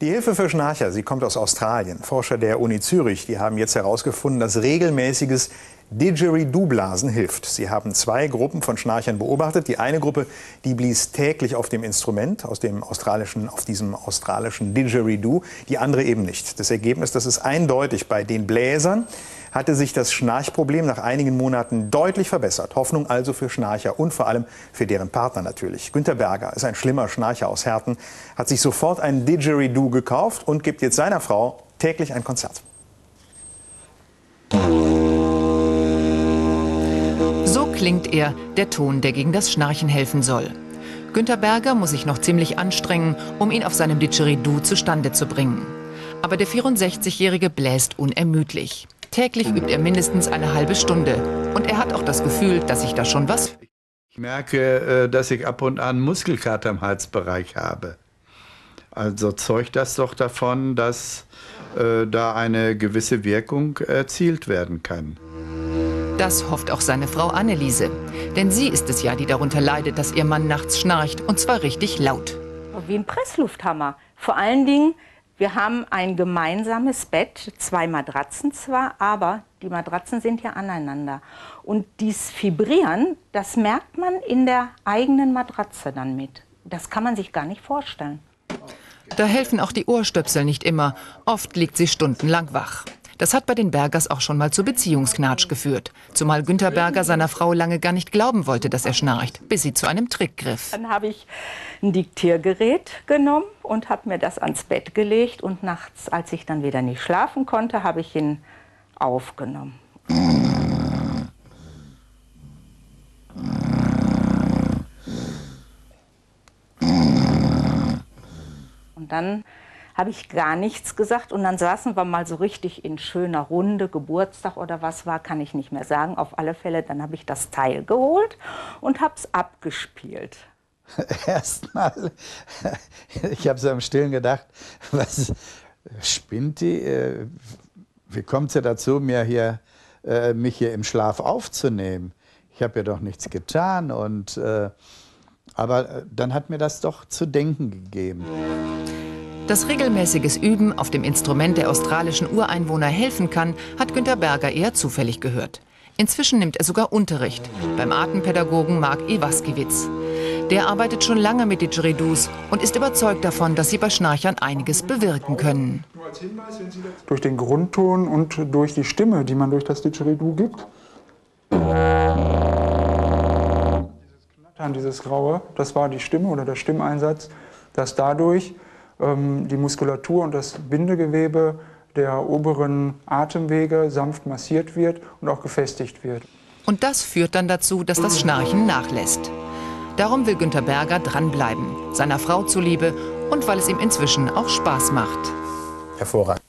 Die Hilfe für Schnarcher, sie kommt aus Australien. Forscher der Uni Zürich, die haben jetzt herausgefunden, dass regelmäßiges Didgeridoo-Blasen hilft. Sie haben 2 Gruppen von Schnarchern beobachtet. Die eine Gruppe, die blies täglich auf dem Instrument, auf diesem australischen Didgeridoo, die andere eben nicht. Das Ergebnis, das ist eindeutig. Bei den Bläsern hatte sich das Schnarchproblem nach einigen Monaten deutlich verbessert. Hoffnung also für Schnarcher und vor allem für deren Partner natürlich. Günter Berger ist ein schlimmer Schnarcher aus Herten, hat sich sofort ein Didgeridoo gekauft und gibt jetzt seiner Frau täglich ein Konzert. So klingt er, der Ton, der gegen das Schnarchen helfen soll. Günter Berger muss sich noch ziemlich anstrengen, um ihn auf seinem Didgeridoo zustande zu bringen. Aber der 64-Jährige bläst unermüdlich. Täglich übt er mindestens eine halbe Stunde. Und er hat auch das Gefühl, dass sich da schon was... Ich merke, dass ich ab und an Muskelkater im Halsbereich habe. Also zeugt das doch davon, dass da eine gewisse Wirkung erzielt werden kann. Das hofft auch seine Frau Anneliese. Denn sie ist es ja, die darunter leidet, dass ihr Mann nachts schnarcht. Und zwar richtig laut. Wie ein Presslufthammer. Vor allen Dingen, wir haben ein gemeinsames Bett, 2 Matratzen zwar, aber die Matratzen sind ja aneinander. Und dieses Vibrieren, das merkt man in der eigenen Matratze dann mit. Das kann man sich gar nicht vorstellen. Da helfen auch die Ohrstöpsel nicht immer. Oft liegt sie stundenlang wach. Das hat bei den Bergers auch schon mal zu Beziehungsknatsch geführt. Zumal Günter Berger seiner Frau lange gar nicht glauben wollte, dass er schnarcht, bis sie zu einem Trick griff. Dann habe ich ein Diktiergerät genommen und habe mir das ans Bett gelegt. Und nachts, als ich dann wieder nicht schlafen konnte, habe ich ihn aufgenommen. Und dann habe ich gar nichts gesagt und dann saßen wir mal so richtig in schöner Runde, Geburtstag oder was war, kann ich nicht mehr sagen. Auf alle Fälle, dann habe ich das Teil geholt und habe es abgespielt. Erstmal, ich habe so im Stillen gedacht, was spinnt die? Wie kommt sie dazu, mich hier im Schlaf aufzunehmen? Ich habe ja doch nichts getan aber dann hat mir das doch zu denken gegeben. Dass regelmäßiges Üben auf dem Instrument der australischen Ureinwohner helfen kann, hat Günter Berger eher zufällig gehört. Inzwischen nimmt er sogar Unterricht beim Artenpädagogen Mark Iwaskiewicz. Der arbeitet schon lange mit Didgeridoos und ist überzeugt davon, dass sie bei Schnarchern einiges bewirken können. Durch den Grundton und durch die Stimme, die man durch das Didgeridoo gibt. Dieses Graue, das war die Stimme oder der Stimmeinsatz, dass dadurch die Muskulatur und das Bindegewebe der oberen Atemwege sanft massiert wird und auch gefestigt wird. Und das führt dann dazu, dass das Schnarchen nachlässt. Darum will Günter Berger dranbleiben, seiner Frau zuliebe und weil es ihm inzwischen auch Spaß macht. Hervorragend.